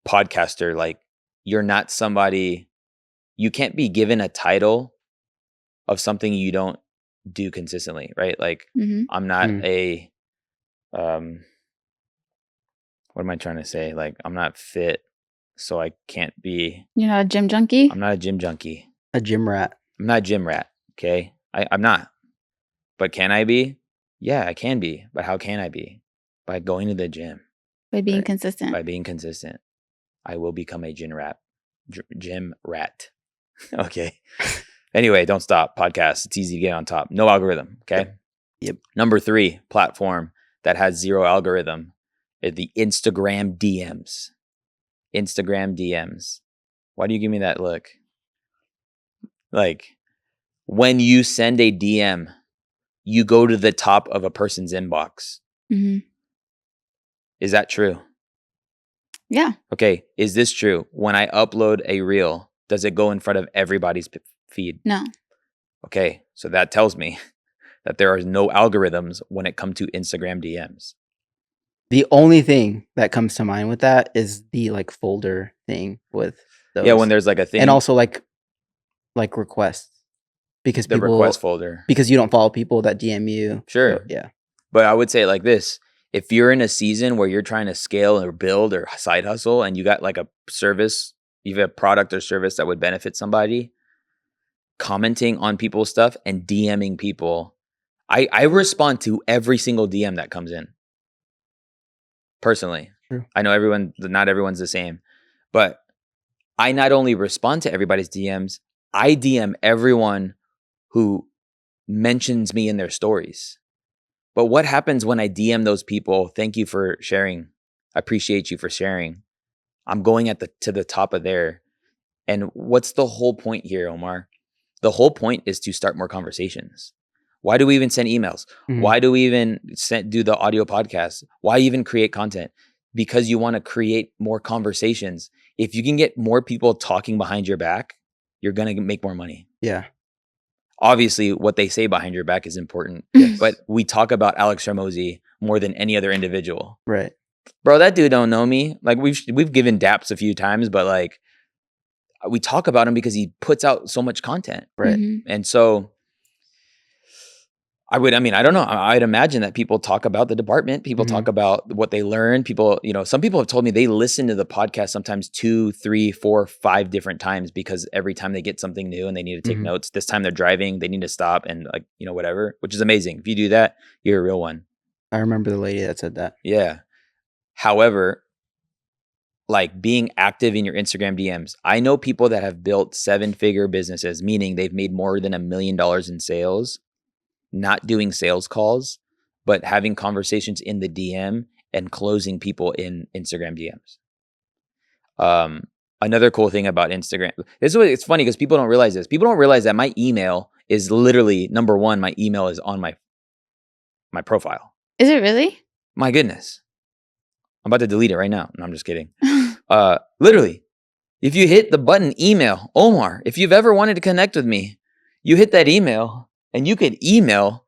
podcaster, like, you're not somebody, you can't be given a title of something you don't do consistently, right? Like, I'm not a, what am I trying to say? Like, I'm not fit, so I can't be. You're not a gym junkie? I'm not a gym junkie. A gym rat. I'm not a gym rat, okay? I'm not. But can I be? Yeah, I can be. But how can I be? By going to the gym. By being consistent. By being consistent. I will become a gym rat. Gym rat. Okay. Anyway, don't stop. Podcast. It's easy to get on top. No algorithm. Okay. Yep. Number 3 platform that has 0 algorithm is the Instagram DMs. Instagram DMs. Why do you give me that look? Like, when you send a DM, you go to the top of a person's inbox. Is that true? Yeah. Okay. Is this true? When I upload a reel, does it go in front of everybody's feed? No. Okay. So that tells me that there are no algorithms when it comes to Instagram DMs. The only thing that comes to mind with that is the like folder thing with those. Yeah, when there's like a thing. And also like requests. Because the request folder. Because you don't follow people that DM you. Sure. So, yeah. But I would say it like this. if you're in a season where you're trying to scale or build or side hustle and you got like a service, you have a product or service that would benefit somebody, commenting on people's stuff and DMing people. I respond to every single DM that comes in. Personally. True. I know not everyone's the same, but I not only respond to everybody's DMs, I DM everyone who mentions me in their stories. But what happens when I DM those people? Thank you for sharing. I appreciate you for sharing. I'm going to the top of there. And what's the whole point here, Omar? The whole point is to start more conversations. Why do we even send emails? Mhm. Why do we even do the audio podcasts? Why even create content? Because you want to create more conversations. If you can get more people talking behind your back, you're going to make more money. Yeah. Obviously, what they say behind your back is important. Yes. But we talk about Alex Hormozi more than any other individual. Right. Bro, that dude don't know me. Like we've given daps a few times, but like we talk about him because he puts out so much content. Right. Mm-hmm. And so I don't know. I'd imagine that people talk about the department. People talk about what they learn. People, some people have told me they listen to the podcast sometimes 2, 3, 4, 5 different times because every time they get something new and they need to take notes, this time they're driving, they need to stop and like, whatever, which is amazing. If you do that, you're a real one. I remember the lady that said that. Yeah. However, like being active in your Instagram DMs, I know people that have built 7-figure businesses, meaning they've made more than $1 million in sales, not doing sales calls, but having conversations in the DM and closing people in Instagram DMs. Another cool thing about Instagram, it's funny because people don't realize this. People don't realize that my email is literally number one. My email is on my profile. Is it really? My goodness. I'm about to delete it right now. No, I'm just kidding. Literally, if you hit the button email, Omar, if you've ever wanted to connect with me, you hit that email and you could email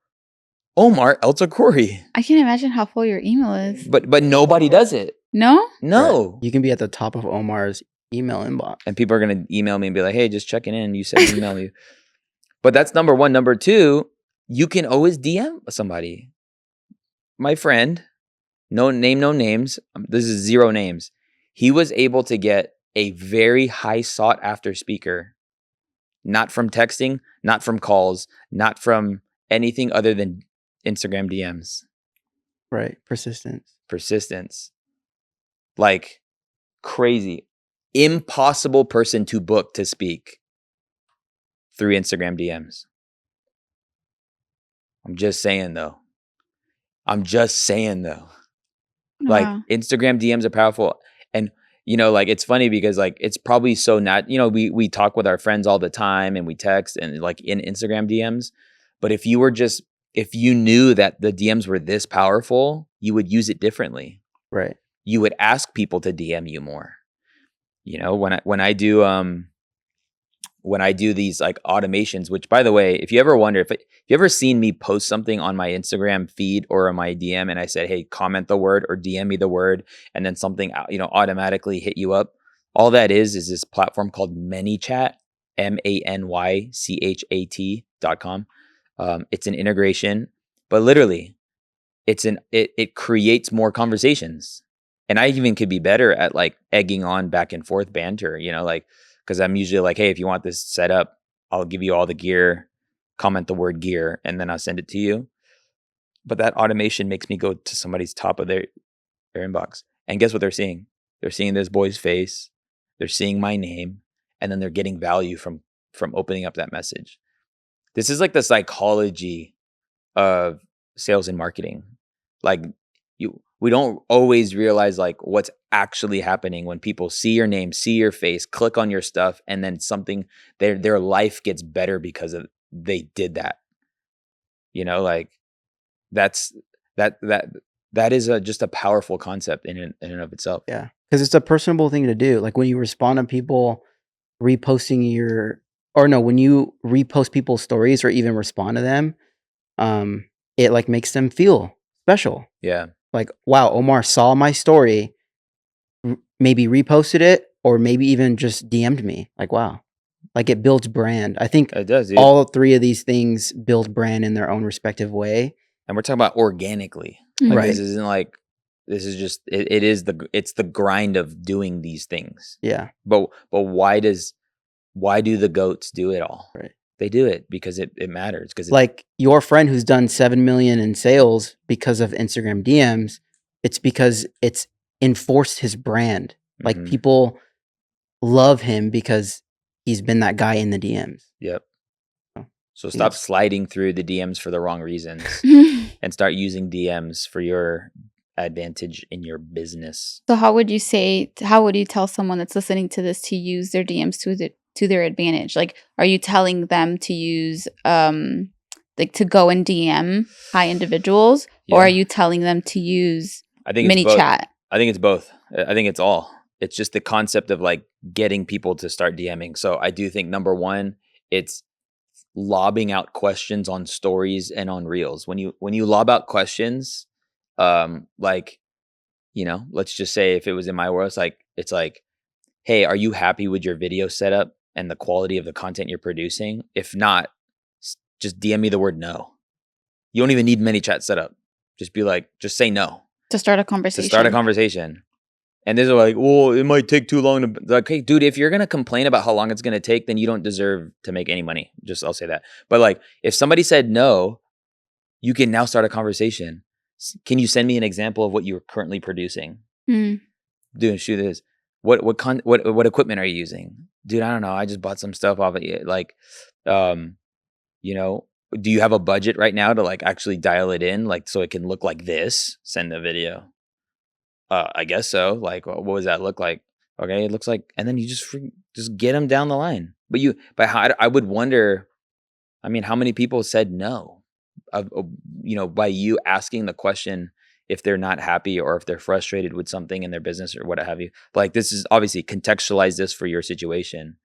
Omar El-Takori. I can't imagine how full your email is. But nobody does it. No? No. Right. You can be at the top of Omar's email inbox. And people are going to email me and be like, hey, just checking in. You said email me. But that's number one. Number two, you can always DM somebody. My friend, no names. This is 0 names. He was able to get a very high sought after speaker, not from texting, not from calls, not from anything other than Instagram DMs. Right. Persistence. Like crazy. Impossible person to book to speak through Instagram DMs. I'm just saying though. Like Instagram DMs are powerful. And like it's funny because like it's probably so not, we talk with our friends all the time and we text and like in Instagram DMs. But if you knew that the DMs were this powerful, you would use it differently. Right. You would ask people to DM you more. When I do these like automations, which by the way, if you ever wonder, if you ever seen me post something on my Instagram feed or on my DM and I said, hey, comment the word or DM me the word, and then something, automatically hit you up. All that is this platform called ManyChat, ManyChat.com. It's an integration, but literally it creates more conversations. And I even could be better at like egging on back and forth banter, because I'm usually like, hey, if you want this set up, I'll give you all the gear, comment the word gear, and then I'll send it to you. But that automation makes me go to somebody's top of their inbox. And guess what they're seeing? They're seeing this boy's face. They're seeing my name. And then they're getting value from opening up that message. This is like the psychology of sales and marketing. Like we don't always realize like what's actually happening when people see your name, see your face, click on your stuff, and then their life gets better because they did that. Like that is just a powerful concept in and of itself. Yeah, because it's a personable thing to do. Like when you respond to people reposting when you repost people's stories or even respond to them, it like makes them feel special. Yeah. Like, wow, Omar saw my story, maybe reposted it, or maybe even just DM'd me. Like, wow. Like it builds brand. I think it does, dude. All 3 of these things build brand in their own respective way. And we're talking about organically. Mhm. Like Right. this isn't like this is just it's the grind of doing these things. Yeah. But why do the goats do it all? Right. They do it because it matters. Because Like your friend who's done 7 million in sales because of Instagram DMs, it's because it's enforced his brand. Like people love him because he's been that guy in the DMs. Yep. Oh, So stop yes. sliding through the DMs for the wrong reasons and start using DMs for your advantage in your business. So how would you tell someone that's listening to this to use their DMs to their advantage? Like, are you telling them to use like to go and DM high individuals, or are you telling them to use mini chat? I think it's both. I think it's all. It's just the concept of like getting people to start DMing. So I do think number one, it's lobbing out questions on stories and on reels. When you lob out questions, like, you know, let's just say if it was in my world, it's like, hey, are you happy with your video setup and the quality of the content you're producing? If not, just DM me the word no. You don't even need many chat setup. Just be like, just say no. To start a conversation. And they're like, well, it might take too long to like, hey, dude, if you're gonna complain about how long it's gonna take, then you don't deserve to make any money. I'll say that. But like, if somebody said no, you can now start a conversation. Can you send me an example of what you're currently producing? Dude, shoot this. What equipment are you using? Dude, I don't know. I just bought some stuff off of it. Like, you know, do you have a budget right now to like actually dial it in, like so it can look like this? Send the video. I guess so. Like, what does that look like? Okay, it looks like, and then you just get them down the line. But how I would wonder. I mean, how many people said no? You know, by you asking the question if they're not happy or if they're frustrated with something in their business or what have you. Like, this is obviously contextualize this for your situation.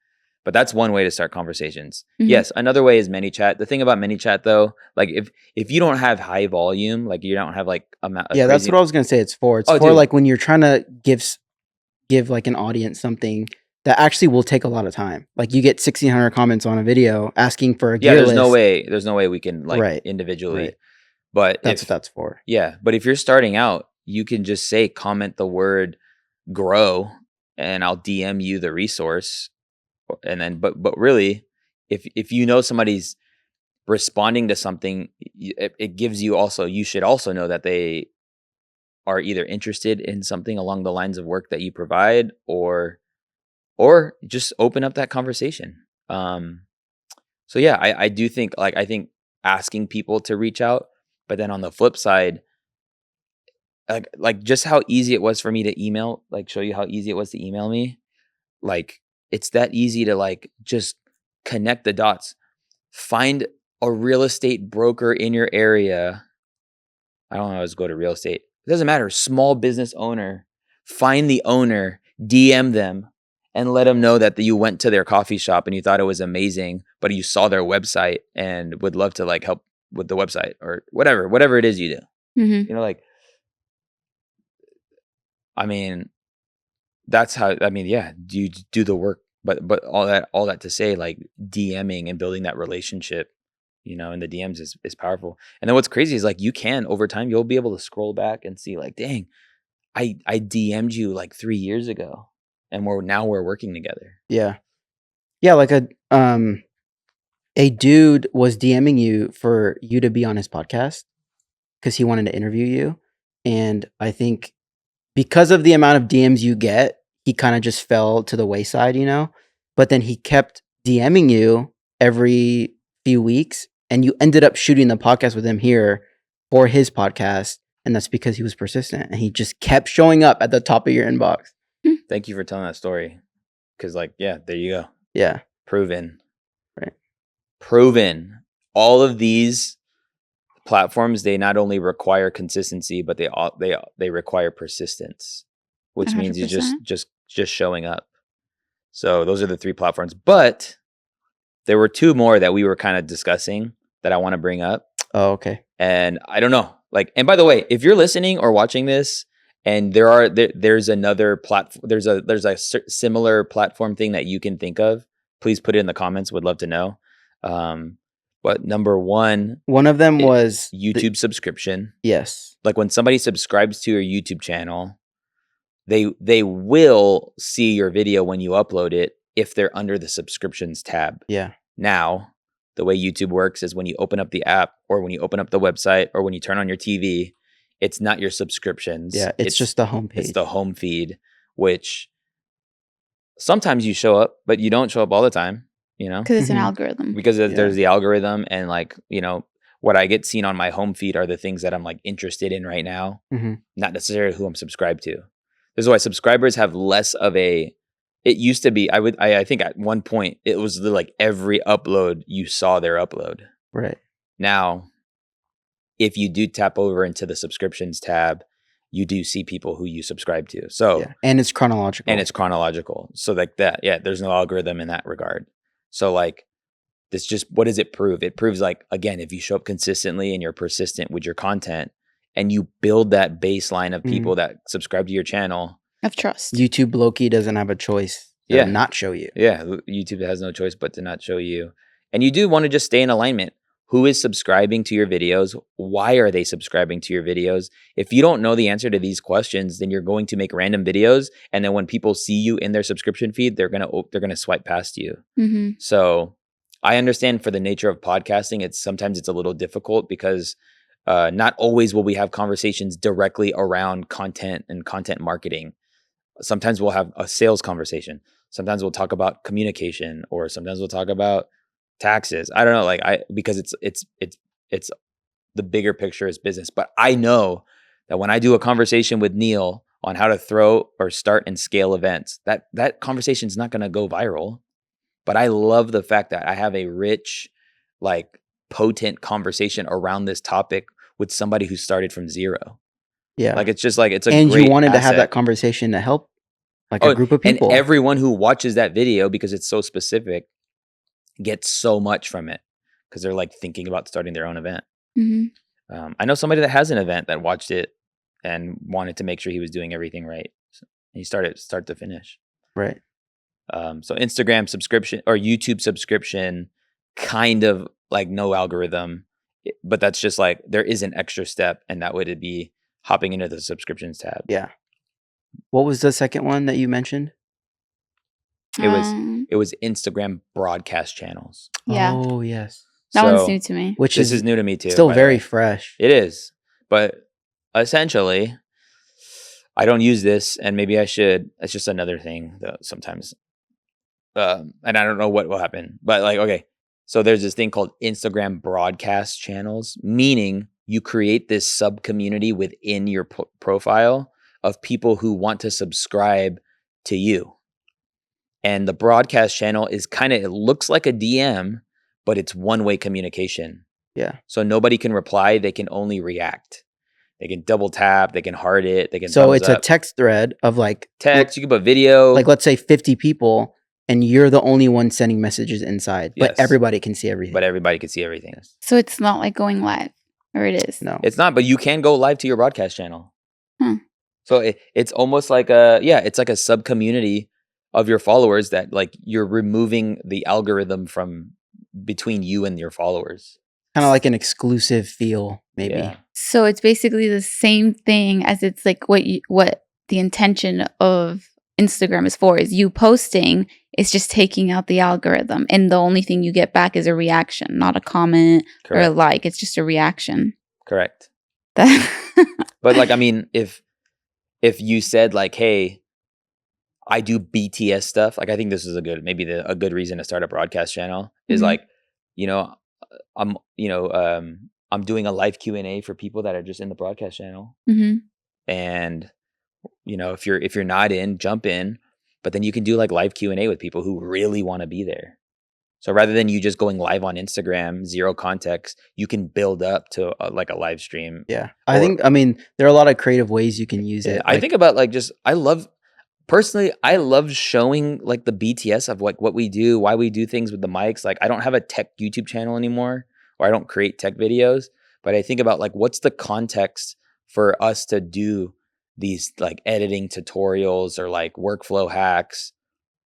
But that's one way to start conversations. Yes, another way is ManyChat. The thing about ManyChat though, like if you don't have high volume, like you don't have like that's what I was gonna say. It's for like when you're trying to give like an audience something that actually will take a lot of time. Like you get 1,600 comments on a video asking for a gear list. There's no way we can like individually. Right. But that's what that's for. Yeah, but if you're starting out, you can just say comment the word grow, and I'll DM you the resource. And then, but really, if you know somebody's responding to something, it gives you also, you should also know that they are either interested in something along the lines of work that you provide, or just open up that conversation. So yeah, I do think I think asking people to reach out, but then on the flip side, like just how easy it was for me to email, like show you how easy it was to email me, like. It's that easy to like just connect the dots. Find a real estate broker in your area. I don't always go to real estate. It doesn't matter. Small business owner. Find the owner, DM them, and let them know that you went to their coffee shop and you thought it was amazing, but you saw their website and would love to like help with the website or whatever it is you do. You know, like, I mean, that's how, I mean, yeah, you do the work, but all that to say, like DMing and building that relationship, you know, in the DMs is powerful. And then what's crazy is like, you can, over time, you'll be able to scroll back and see like, dang, I DM'd you like 3 years ago and we're working together. Yeah. Yeah. Like a dude was DMing you for you to be on his podcast because he wanted to interview you. And I think because of the amount of DMs you get, he kind of just fell to the wayside, you know? But then he kept DMing you every few weeks, and you ended up shooting the podcast with him here for his podcast. And that's because he was persistent and he just kept showing up at the top of your inbox. Thank you for telling that story. Because like, yeah, there you go. Yeah. Proven. Right. Proven. All of these platforms, they not only require consistency, but they require persistence, which 100%. Means you just showing up. So those are the 3 platforms. But there were 2 more that we were kind of discussing that I want to bring up. Oh, okay. And I don't know. Like, and by the way, if you're listening or watching this, and there's another platform, there's a similar platform thing that you can think of, please put it in the comments. Would love to know. But number one of them was YouTube subscription. Yes. Like when somebody subscribes to your YouTube channel, they will see your video when you upload it if they're under the subscriptions tab. Yeah. Now, the way YouTube works is when you open up the app or when you open up the website or when you turn on your TV, it's not your subscriptions. Yeah, it's just the homepage. It's the home feed, which sometimes you show up, but you don't show up all the time, you know? Because it's an algorithm. Because there's the algorithm, and like, you know, what I get seen on my home feed are the things that I'm like interested in right now, not necessarily who I'm subscribed to. This is why subscribers have less of a, it used to be, I think at one point it was like every upload you saw their upload. Right. Now, if you do tap over into the subscriptions tab, you do see people who you subscribe to. So, and it's chronological. So like that, there's no algorithm in that regard. So like, this just, what does it prove? It proves like, again, if you show up consistently and you're persistent with your content and you build that baseline of people that subscribe to your channel. Of trust. YouTube low-key doesn't have a choice to not show you. Yeah, YouTube has no choice but to not show you. And you do want to just stay in alignment. Who is subscribing to your videos? Why are they subscribing to your videos? If you don't know the answer to these questions, then you're going to make random videos, and then when people see you in their subscription feed, they're gonna swipe past you. So I understand for the nature of podcasting, sometimes it's a little difficult because not always will we have conversations directly around content and content marketing. Sometimes we'll have a sales conversation. Sometimes we'll talk about communication, or sometimes we'll talk about taxes. I don't know, because it's the bigger picture is business. But I know that when I do a conversation with Neil on how to throw or start and scale events, that conversation is not going to go viral. But I love the fact that I have a rich, like, potent conversation around this topic with somebody who started from zero. Yeah. Like, it's just like, it's a and great you wanted asset. to have that conversation to help like a group of people. And everyone who watches that video, because it's so specific, gets so much from it because they're like thinking about starting their own event. I know somebody that has an event that watched it and wanted to make sure he was doing everything right. So he started start to finish. Right. So Instagram subscription or YouTube subscription, kind of like no algorithm, but that's just like there is an extra step, and that would be hopping into the subscriptions tab. Yeah. What was the second one that you mentioned? It was Instagram broadcast channels. Yeah. Oh, yes. That one's new to me. This is new to me too. Still very fresh. It is. But essentially, I don't use this, and maybe I should. It's just another thing though sometimes. And I don't know what will happen. But like, okay. So there's this thing called Instagram broadcast channels, meaning you create this sub community within your profile of people who want to subscribe to you. And the broadcast channel is it looks like a DM, but it's one-way communication. Yeah. So nobody can reply. They can only react. They can double tap. They can heart it. They can So it's up. a text thread of like text. You can put video. Like let's say 50 people, and you're the only one sending messages inside, but everybody can see everything. But everybody can see everything. So it's not like going live, or it is? No, it's not. But you can go live to your broadcast channel. So it's almost like it's like a sub community of your followers that like you're removing the algorithm from between you and your followers. Kind of like an exclusive feel, maybe. Yeah. So it's basically the same thing as it's like what the intention of Instagram is for, is you posting. It's just taking out the algorithm, and the only thing you get back is a reaction, not a comment or a like. It's just a reaction. Correct. But like, I mean, if you said like, hey, I do BTS stuff, like I think this is a good reason to start a broadcast channel is like, I'm doing a live Q&A for people that are just in the broadcast channel. And if you're not in, jump in, but then you can do like live Q&A with people who really want to be there. So rather than you just going live on Instagram, zero context, you can build up to like a live stream. Yeah. I mean, there are a lot of creative ways you can use it. I think about like personally, I love showing like the BTS of like what we do, why we do things with the mics. Like I don't have a tech YouTube channel anymore, or I don't create tech videos, but I think about like, what's the context for us to do these like editing tutorials or like workflow hacks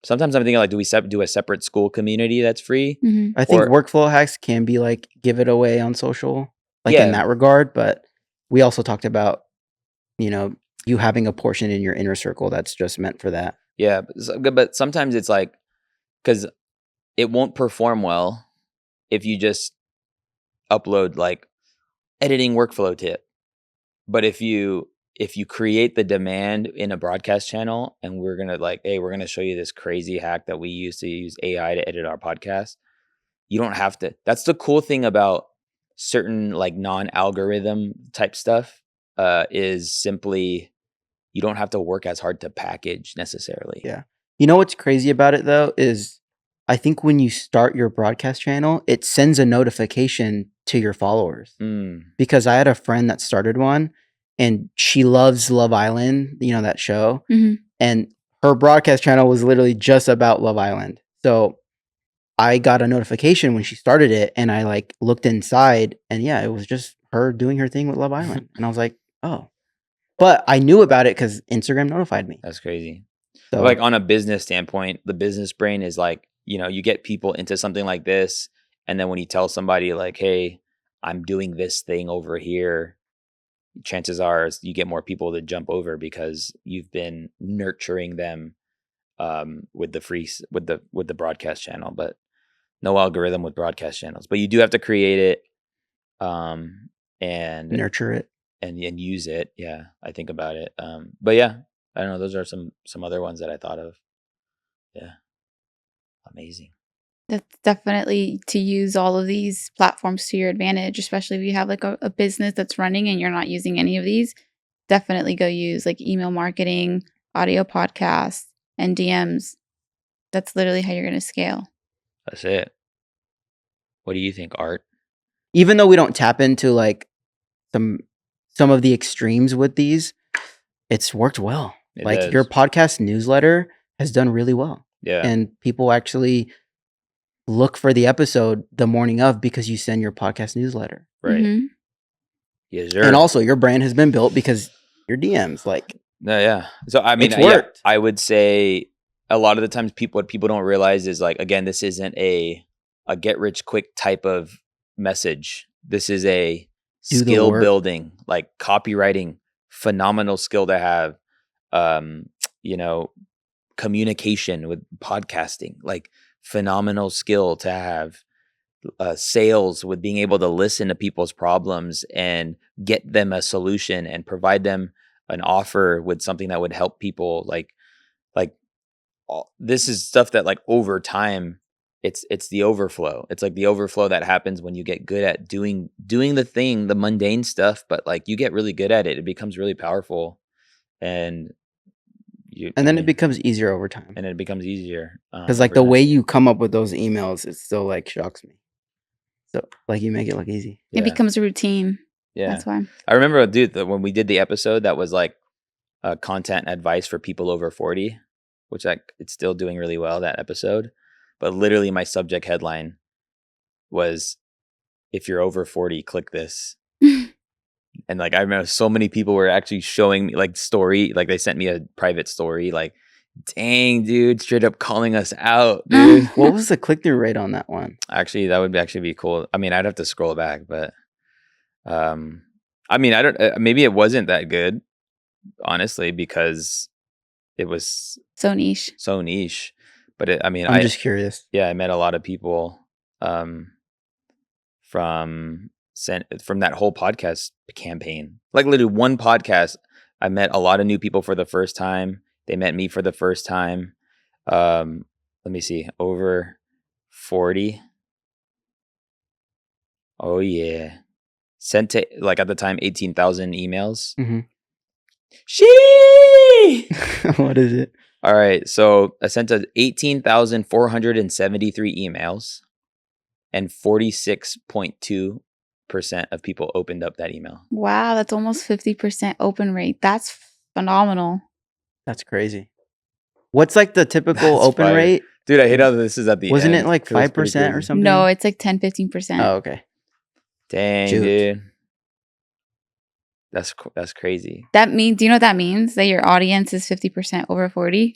sometimes I'm thinking like, do we do a separate school community that's free? Mm-hmm. I think workflow hacks can be like give it away on social, like Yeah. in that regard. But we also talked about, you know, you having a portion in your inner circle that's just meant for that. Yeah, but sometimes it's like, because it won't perform well if you just upload like editing workflow tip. But if you create the demand in a broadcast channel and we're gonna like, hey, we're gonna show you this crazy hack that we use to use AI to edit our podcast, you don't have to. That's the cool thing about certain like non-algorithm type stuff, is simply you don't have to work as hard to package necessarily. Yeah. You know what's crazy about it though is I think when you start your broadcast channel, it sends a notification to your followers. Because I had a friend that started one and she loves Love Island, you know, that show. Mm-hmm. And her broadcast channel was literally just about Love Island. So I got a notification when she started it and I like looked inside and yeah, it was just her doing her thing with Love Island. And I was like, oh. But I knew about it because Instagram notified me. That's crazy. So like on a business standpoint, the business brain is like, you know, you get people into something like this. And then when you tell somebody like, hey, I'm doing this thing over here, chances are you get more people to jump over because you've been nurturing them with the broadcast channel. But no algorithm with broadcast channels. But you do have to create it and nurture it. And use it. Yeah, I think about it. But yeah, I don't know. Those are some other ones that I thought of. Yeah, amazing. That's definitely to use all of these platforms to your advantage, especially if you have like a business that's running and you're not using any of these. Definitely go use like email marketing, audio podcasts, and DMs. That's literally how you're going to scale. That's it. What do you think, Art? Even though we don't tap into like some of the extremes with these, it's worked well. Like your podcast newsletter has done really well. Yeah. And people actually look for the episode the morning of because you send your podcast newsletter. Right. Mm-hmm. Yeah, sure. And also your brand has been built because your DMs, like. No, yeah. So I mean, it's worked. I would say a lot of the times what people don't realize is like, again, this isn't a get rich quick type of message. This is a skill building, like copywriting, phenomenal skill to have, you know, communication with podcasting, like phenomenal skill to have, sales with being able to listen to people's problems and get them a solution and provide them an offer with something that would help people. Like this is stuff that like over time, it's the overflow. It's like the overflow that happens when you get good at doing the thing, the mundane stuff, but like you get really good at it. It becomes really powerful and it becomes easier over time. And it becomes easier. Because like the way you come up with those emails, it still like shocks me. So like you make it look easy. It becomes a routine. Yeah. That's why. I remember, dude, when we did the episode that was like content advice for people over 40, which it's still doing really well, that episode. But literally my subject headline was, if you're over 40, click this. And like, I remember so many people were actually showing me like story, like they sent me a private story, like, dang, dude, straight up calling us out, dude. What was the click-through rate on that one? Actually, that would actually be cool. I mean, I'd have to scroll back, but I mean, I don't, maybe it wasn't that good, honestly, because it was so niche. But I mean, I'm just curious. Yeah, I met a lot of people from that whole podcast campaign. Like literally one podcast, I met a lot of new people for the first time. They met me for the first time. Let me see, over 40. Oh yeah, sent to like at the time 18,000 emails. Mm-hmm. What is it? All right, so I sent to 18,473 emails, and 46.2% of people opened up that email. Wow, that's almost 50% open rate. That's phenomenal. That's crazy. What's like the typical open rate? Dude, I hate how this is at the Wasn't end. It like 5% or something? No, it's like 10-15%. Oh, okay. Dang, dude. That's crazy. That means, do you know what that means? That your audience is 50% over 40?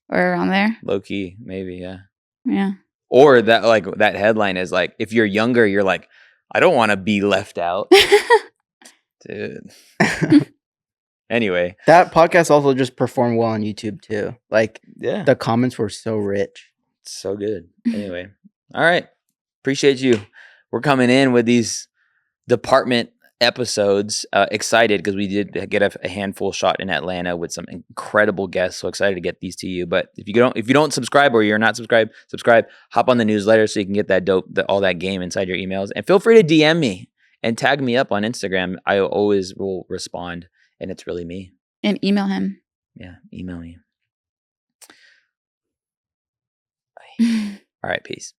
or around there. Low key, maybe, yeah. Yeah. Or that like that headline is like, if you're younger, you're like, I don't want to be left out. Dude. Anyway. That podcast also just performed well on YouTube too. Like, yeah, the comments were so rich. So good. Anyway. All right. Appreciate you. We're coming in with these department episodes. Excited because we did get a handful shot in Atlanta with some incredible guests. So excited to get these to you. But if you don't subscribe or you're not subscribed, subscribe. Hop on the newsletter so you can get that all that game inside your emails. And feel free to DM me and tag me up on Instagram. I always will respond, and it's really me. And email him. Yeah, email me. All right, peace.